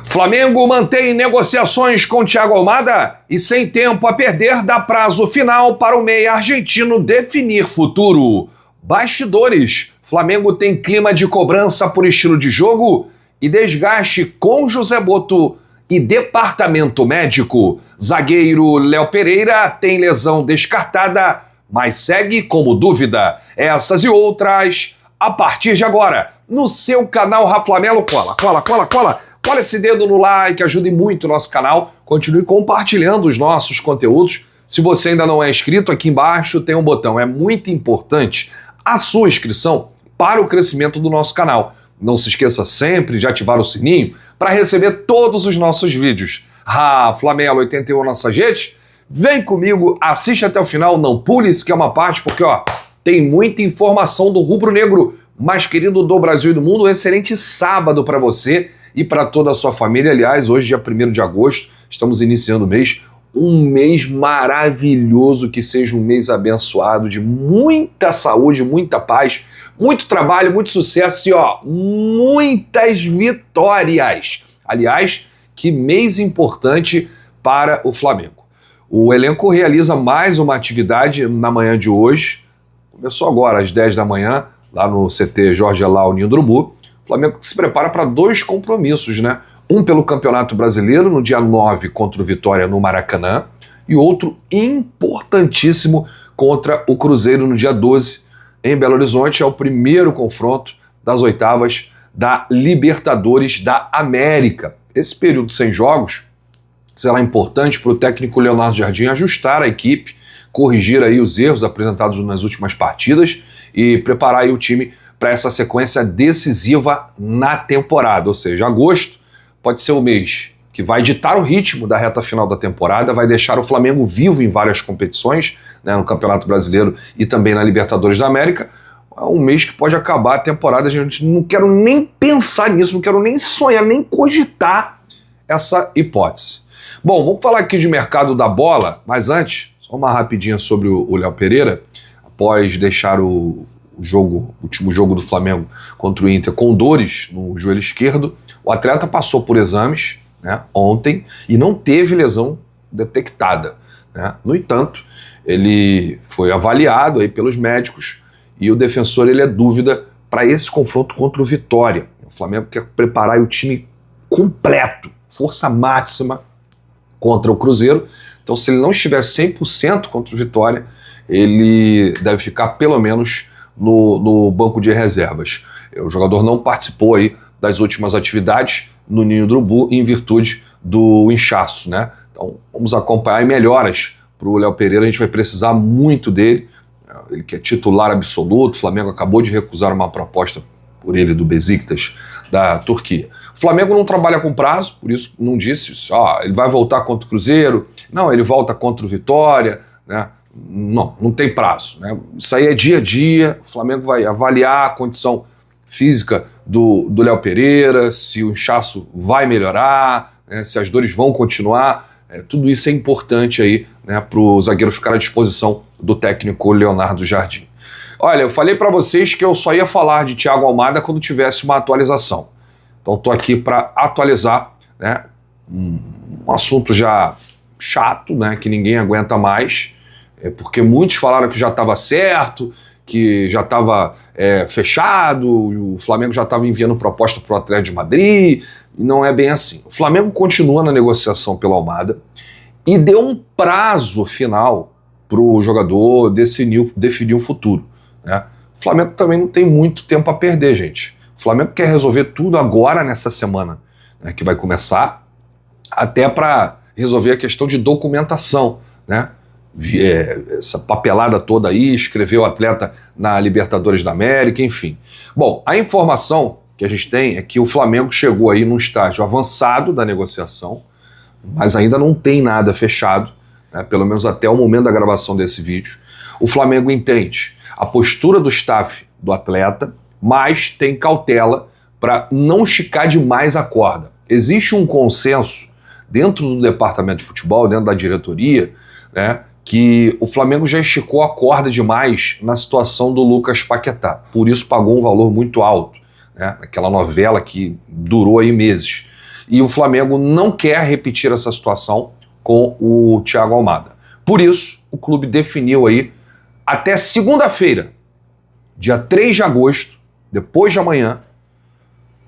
Flamengo mantém negociações com Thiago Almada e, sem tempo a perder, dá prazo final para o meia argentino definir futuro. Bastidores. Flamengo tem clima de cobrança por estilo de jogo e desgaste com José Botto e departamento médico. Zagueiro Léo Pereira tem lesão descartada, mas segue como dúvida. Essas e outras a partir de agora no seu canal Raflamelo. Cola esse dedo no like, ajude muito o nosso canal. Continue compartilhando os nossos conteúdos. Se você ainda não é inscrito, aqui embaixo tem um botão. É muito importante a sua inscrição para o crescimento do nosso canal. Não se esqueça sempre de ativar o sininho para receber todos os nossos vídeos. Raflamelo 81 nossa gente. Vem comigo, assiste até o final, não pule isso que é uma parte, porque tem muita informação do rubro-negro mais querido do Brasil e do mundo. Um excelente sábado para você e para toda a sua família. Aliás, hoje, dia 1º de agosto, estamos iniciando o mês. Um mês maravilhoso, que seja um mês abençoado, de muita saúde, muita paz, muito trabalho, muito sucesso e muitas vitórias. Aliás, que mês importante para o Flamengo. O elenco realiza mais uma atividade na manhã de hoje. Começou agora às 10 da manhã, lá no CT Jorge Elal, Ninho do Urubu. O Flamengo se prepara para 2 compromissos, né? Um pelo Campeonato Brasileiro, no dia 9, contra o Vitória no Maracanã, e outro importantíssimo contra o Cruzeiro no dia 12, em Belo Horizonte. É o primeiro confronto das oitavas da Libertadores da América. Esse período sem jogos será importante para o técnico Leonardo Jardim ajustar a equipe, corrigir aí os erros apresentados nas últimas partidas e preparar aí o time para essa sequência decisiva na temporada. Ou seja, agosto pode ser o mês que vai ditar o ritmo da reta final da temporada, vai deixar o Flamengo vivo em várias competições, né, no Campeonato Brasileiro e também na Libertadores da América. É um mês que pode acabar a temporada, gente. Não quero nem pensar nisso, não quero nem sonhar, nem cogitar essa hipótese. Bom, vamos falar aqui de mercado da bola, mas antes, só uma rapidinha sobre o Léo Pereira. Após deixar o último jogo do Flamengo contra o Inter com dores no joelho esquerdo, o atleta passou por exames, né, ontem e não teve lesão detectada, né? No entanto, ele foi avaliado aí pelos médicos e o defensor ele é dúvida para esse confronto contra o Vitória. O Flamengo quer preparar o time completo, força máxima contra o Cruzeiro. Então, se ele não estiver 100% contra o Vitória, ele deve ficar pelo menos no banco de reservas. O jogador não participou aí das últimas atividades no Ninho do Urubu em virtude do inchaço, né? Então vamos acompanhar melhoras para o Léo Pereira. A gente vai precisar muito dele. Ele que é titular absoluto. O Flamengo acabou de recusar uma proposta por ele do Besiktas da Turquia. O Flamengo não trabalha com prazo, por isso não disse ele vai voltar contra o Cruzeiro. Não, ele volta contra o Vitória, né? Não tem prazo, né? Isso aí é dia a dia. O Flamengo vai avaliar a condição física do Léo Pereira, se o inchaço vai melhorar, né, se as dores vão continuar. Tudo isso é importante aí, né, para o zagueiro ficar à disposição do técnico Leonardo Jardim. Olha, eu falei para vocês que eu só ia falar de Thiago Almada quando tivesse uma atualização. Então estou aqui para atualizar, né, um assunto já chato, né, que ninguém aguenta mais. Porque muitos falaram que já estava certo, que já estava fechado, o Flamengo já estava enviando proposta para o Atlético de Madrid, e não é bem assim. O Flamengo continua na negociação pelo Almada e deu um prazo final para o jogador definir o futuro, né? O Flamengo também não tem muito tempo a perder, gente. O Flamengo quer resolver tudo agora, nessa semana, né, que vai começar, até para resolver a questão de documentação, né? Essa papelada toda aí, escreveu o atleta na Libertadores da América, enfim. Bom, a informação que a gente tem é que o Flamengo chegou aí num estágio avançado da negociação, mas ainda não tem nada fechado, né, pelo menos até o momento da gravação desse vídeo. O Flamengo entende a postura do staff do atleta, mas tem cautela para não esticar demais a corda. Existe um consenso dentro do departamento de futebol, dentro da diretoria, né, que o Flamengo já esticou a corda demais na situação do Lucas Paquetá. Por isso pagou um valor muito alto, né? Aquela novela que durou aí meses. E o Flamengo não quer repetir essa situação com o Thiago Almada. Por isso, o clube definiu aí até segunda-feira, dia 3 de agosto, depois de amanhã,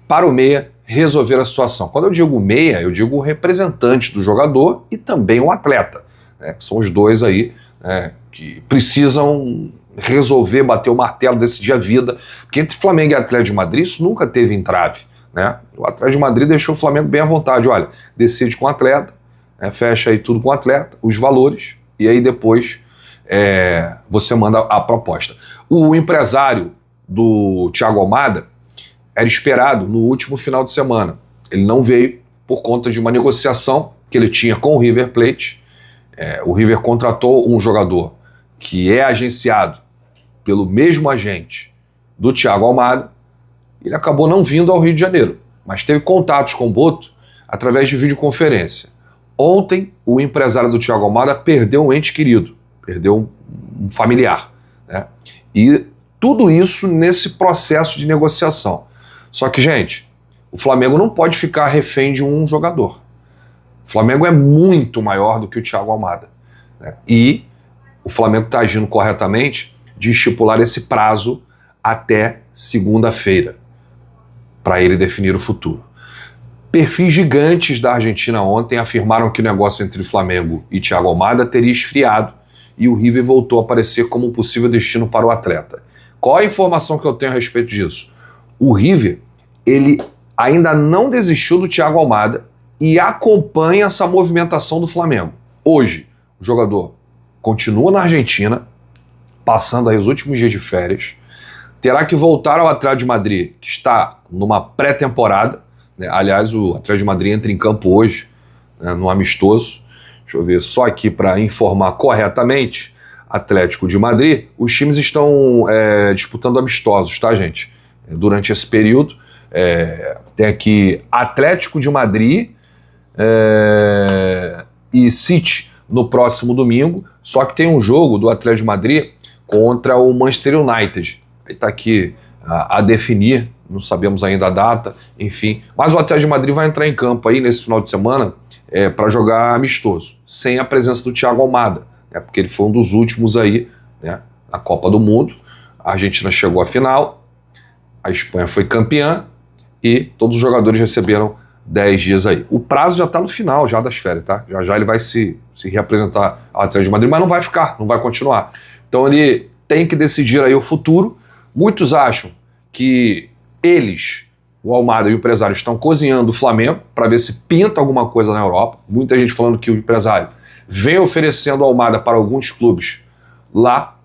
para o Meia resolver a situação. Quando eu digo Meia, eu digo o representante do jogador e também o atleta, né, que são os dois aí que precisam resolver, bater o martelo, decidir a vida, porque entre Flamengo e Atlético de Madrid isso nunca teve entrave, né? O Atlético de Madrid deixou o Flamengo bem à vontade, olha, decide com o atleta, fecha aí tudo com o atleta, os valores, e aí depois você manda a proposta. O empresário do Thiago Almada era esperado no último final de semana. Ele não veio por conta de uma negociação que ele tinha com o River Plate. O River contratou um jogador que é agenciado pelo mesmo agente do Thiago Almada. Ele acabou não vindo ao Rio de Janeiro, mas teve contatos com o Boto através de videoconferência. Ontem, o empresário do Thiago Almada perdeu um ente querido, perdeu um familiar, né? E tudo isso nesse processo de negociação. Só que, gente, o Flamengo não pode ficar refém de um jogador. O Flamengo é muito maior do que o Thiago Almada, né? E o Flamengo está agindo corretamente de estipular esse prazo até segunda-feira para ele definir o futuro. Perfis gigantes da Argentina ontem afirmaram que o negócio entre Flamengo e Thiago Almada teria esfriado e o River voltou a aparecer como um possível destino para o atleta. Qual a informação que eu tenho a respeito disso? O River, ele ainda não desistiu do Thiago Almada e acompanha essa movimentação do Flamengo. Hoje, o jogador continua na Argentina, passando aí os últimos dias de férias, terá que voltar ao Atlético de Madrid, que está numa pré-temporada, né? Aliás, o Atlético de Madrid entra em campo hoje, né, no amistoso. Deixa eu ver só aqui para informar corretamente. Atlético de Madrid, os times estão disputando amistosos, tá, gente? Durante esse período, tem aqui Atlético de Madrid e City no próximo domingo, só que tem um jogo do Atlético de Madrid contra o Manchester United. Aí tá aqui a definir, não sabemos ainda a data, enfim. Mas o Atlético de Madrid vai entrar em campo aí nesse final de semana para jogar amistoso, sem a presença do Thiago Almada, porque ele foi um dos últimos aí, né, na Copa do Mundo. A Argentina chegou à final, a Espanha foi campeã e todos os jogadores receberam 10 dias aí. O prazo já está no final já das férias, tá? Já já ele vai se reapresentar ao Atlético de Madrid, mas não vai ficar, não vai continuar. Então ele tem que decidir aí o futuro. Muitos acham que eles, o Almada e o empresário, estão cozinhando o Flamengo para ver se pinta alguma coisa na Europa. Muita gente falando que o empresário vem oferecendo Almada para alguns clubes lá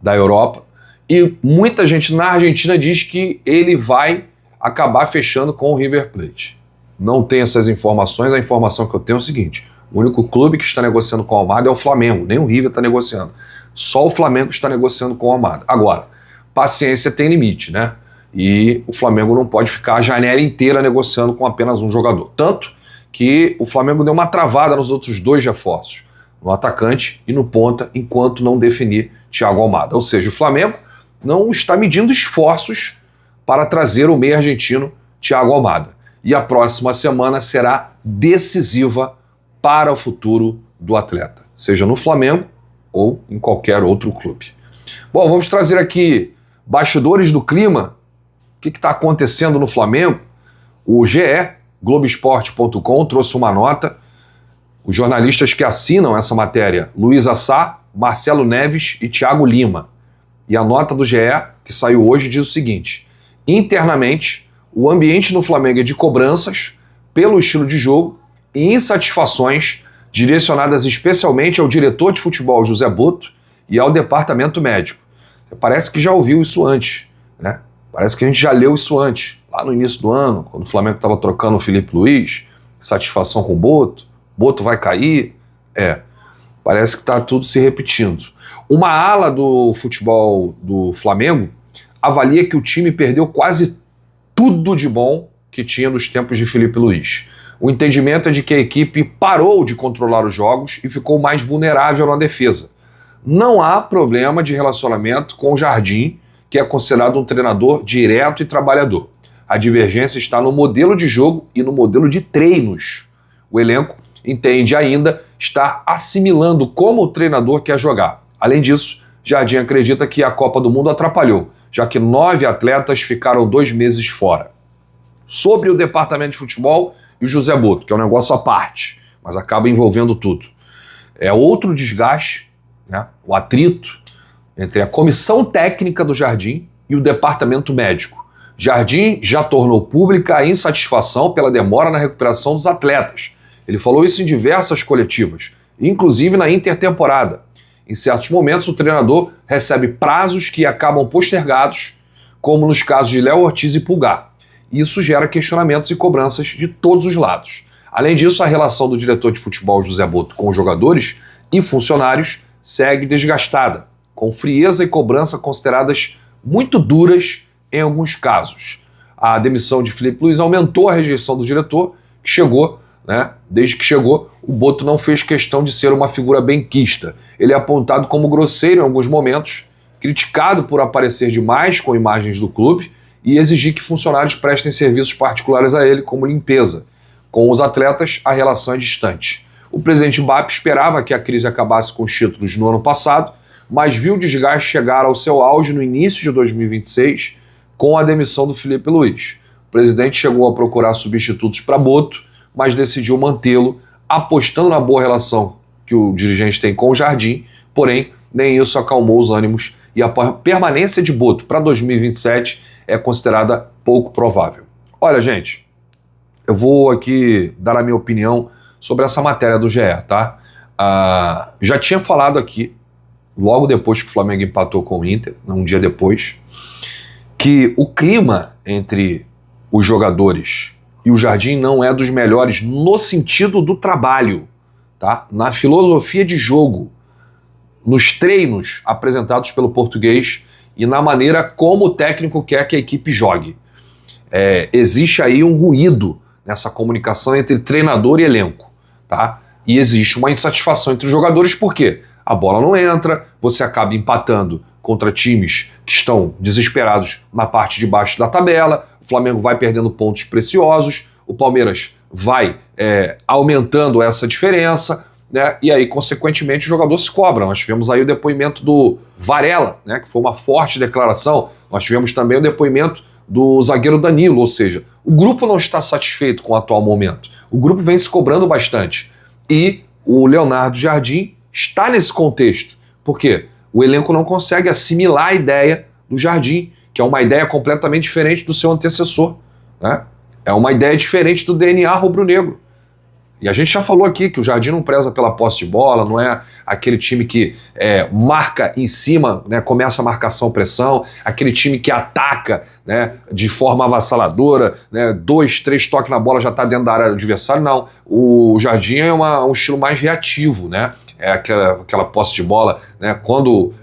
da Europa. E muita gente na Argentina diz que ele vai acabar fechando com o River Plate. Não tenho essas informações. A informação que eu tenho é o seguinte: o único clube que está negociando com o Almada é o Flamengo. Nem o River está negociando. Só o Flamengo está negociando com o Almada. Agora, paciência tem limite, né? E o Flamengo não pode ficar a janela inteira negociando com apenas um jogador. Tanto que o Flamengo deu uma travada nos outros dois reforços, no atacante e no ponta, enquanto não definir Thiago Almada. Ou seja, o Flamengo não está medindo esforços para trazer o meio argentino Thiago Almada. E a próxima semana será decisiva para o futuro do atleta, seja no Flamengo ou em qualquer outro clube. Bom, vamos trazer aqui bastidores do clima. O que está acontecendo no Flamengo? O GE, Globoesporte.com, trouxe uma nota. Os jornalistas que assinam essa matéria, Luiz Assá, Marcelo Neves e Thiago Lima. E a nota do GE, que saiu hoje, diz o seguinte: internamente, o ambiente no Flamengo é de cobranças pelo estilo de jogo e insatisfações direcionadas especialmente ao diretor de futebol José Boto e ao departamento médico. Parece que já ouviu isso antes, né? Parece que a gente já leu isso antes, lá no início do ano, quando o Flamengo estava trocando o Felipe Luiz, satisfação com o Boto vai cair. Parece que está tudo se repetindo. Uma ala do futebol do Flamengo avalia que o time perdeu quase tudo de bom que tinha nos tempos de Felipe Luiz. O entendimento é de que a equipe parou de controlar os jogos e ficou mais vulnerável na defesa. Não há problema de relacionamento com o Jardim, que é considerado um treinador direto e trabalhador. A divergência está no modelo de jogo e no modelo de treinos. O elenco entende ainda estar assimilando como o treinador quer jogar. Além disso, Jardim acredita que a Copa do Mundo atrapalhou, já que 9 atletas ficaram 2 meses fora. Sobre o departamento de futebol e o José Botto, que é um negócio à parte, mas acaba envolvendo tudo. É outro desgaste, né? O atrito entre a comissão técnica do Jardim e o departamento médico. Jardim já tornou pública a insatisfação pela demora na recuperação dos atletas. Ele falou isso em diversas coletivas, inclusive na intertemporada. Em certos momentos, o treinador recebe prazos que acabam postergados, como nos casos de Léo Ortiz e Pulgar. Isso gera questionamentos e cobranças de todos os lados. Além disso, a relação do diretor de futebol José Botto com os jogadores e funcionários segue desgastada, com frieza e cobrança consideradas muito duras em alguns casos. A demissão de Felipe Luiz aumentou a rejeição do diretor, que chegou, né? Desde que chegou, o Botto não fez questão de ser uma figura benquista. Ele é apontado como grosseiro em alguns momentos, criticado por aparecer demais com imagens do clube e exigir que funcionários prestem serviços particulares a ele, como limpeza. Com os atletas, a relação é distante. O presidente Mbappé esperava que a crise acabasse com os títulos no ano passado, mas viu o desgaste chegar ao seu auge no início de 2026, com a demissão do Felipe Luiz. O presidente chegou a procurar substitutos para Botto, mas decidiu mantê-lo, apostando na boa relação que o dirigente tem com o Jardim, porém, nem isso acalmou os ânimos e a permanência de Botto para 2027 é considerada pouco provável. Olha, gente, eu vou aqui dar a minha opinião sobre essa matéria do GE, tá? Já tinha falado aqui, logo depois que o Flamengo empatou com o Inter, um dia depois, que o clima entre os jogadores e o Jardim não é dos melhores no sentido do trabalho, tá? Na filosofia de jogo, nos treinos apresentados pelo português e na maneira como o técnico quer que a equipe jogue. Existe aí um ruído nessa comunicação entre treinador e elenco, tá? E existe uma insatisfação entre os jogadores, por quê? A bola não entra, você acaba empatando contra times que estão desesperados na parte de baixo da tabela, o Flamengo vai perdendo pontos preciosos, o Palmeiras vai aumentando essa diferença, né? E aí, consequentemente, os jogadores se cobram. Nós tivemos aí o depoimento do Varela, né? Que foi uma forte declaração. Nós tivemos também o depoimento do zagueiro Danilo, ou seja, o grupo não está satisfeito com o atual momento. O grupo vem se cobrando bastante. E o Leonardo Jardim está nesse contexto. Por quê? O elenco não consegue assimilar a ideia do Jardim, que é uma ideia completamente diferente do seu antecessor, né? É uma ideia diferente do DNA rubro-negro. E a gente já falou aqui que o Jardim não preza pela posse de bola, não é aquele time que marca em cima, né, começa a marcação-pressão, aquele time que ataca, né, de forma avassaladora, né, 2, 3 toques na bola já está dentro da área do adversário. Não, o Jardim é um estilo mais reativo, né? É aquela posse de bola, né? Quando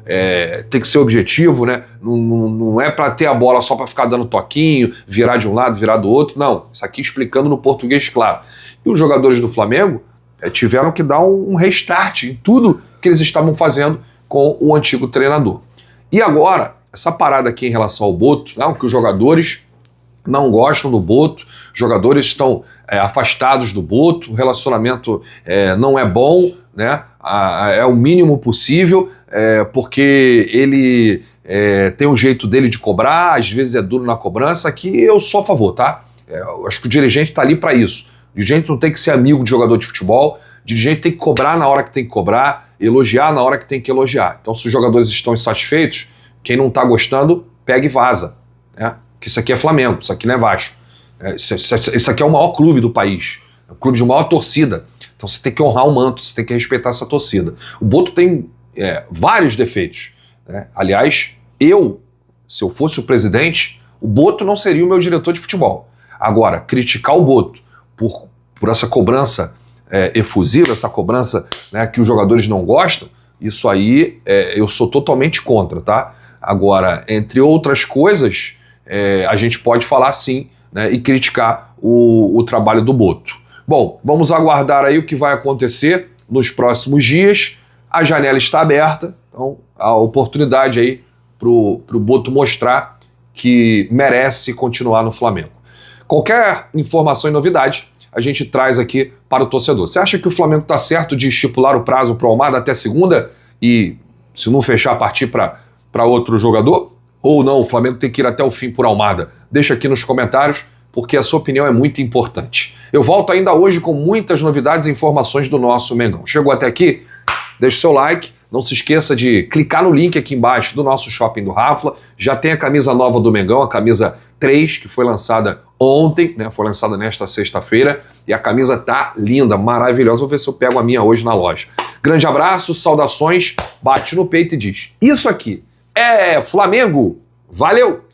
tem que ser objetivo, né? Não é para ter a bola só para ficar dando toquinho, virar de um lado, virar do outro. Não, isso aqui explicando no português claro. E os jogadores do Flamengo tiveram que dar um restart em tudo que eles estavam fazendo com o antigo treinador. E agora, essa parada aqui em relação ao Botto, né? Que os jogadores não gostam do Botto, os jogadores estão afastados do Botto, o relacionamento não é bom, né? É o mínimo possível, porque ele tem um jeito dele de cobrar, às vezes é duro na cobrança, que eu sou a favor, tá? Eu acho que o dirigente está ali para isso. O dirigente não tem que ser amigo de jogador de futebol, o dirigente tem que cobrar na hora que tem que cobrar, elogiar na hora que tem que elogiar. Então, se os jogadores estão insatisfeitos, quem não está gostando, pega e vaza, né? Que isso aqui é Flamengo, isso aqui não é Vasco. Isso aqui é o maior clube do país, é o clube de maior torcida. Então você tem que honrar o manto, você tem que respeitar essa torcida. O Botto tem vários defeitos, né? Aliás, se eu fosse o presidente, o Botto não seria o meu diretor de futebol. Agora, criticar o Botto por essa cobrança efusiva, essa cobrança, né, que os jogadores não gostam, isso aí eu sou totalmente contra, tá? Agora, entre outras coisas, a gente pode falar sim, né, e criticar o trabalho do Botto. Bom, vamos aguardar aí o que vai acontecer nos próximos dias. A janela está aberta, então a oportunidade aí pro Botto mostrar que merece continuar no Flamengo. Qualquer informação e novidade a gente traz aqui para o torcedor. Você acha que o Flamengo está certo de estipular o prazo para o Almada até segunda e, se não fechar, partir para outro jogador? Ou não, o Flamengo tem que ir até o fim por Almada? Deixa aqui nos comentários, porque a sua opinião é muito importante. Eu volto ainda hoje com muitas novidades e informações do nosso Mengão. Chegou até aqui? Deixe seu like. Não se esqueça de clicar no link aqui embaixo do nosso Shopping do Rafla. Já tem a camisa nova do Mengão, a camisa 3, que foi lançada ontem, né? Foi lançada nesta sexta-feira. E a camisa tá linda, maravilhosa. Vou ver se eu pego a minha hoje na loja. Grande abraço, saudações, bate no peito e diz: isso aqui é Flamengo. Valeu!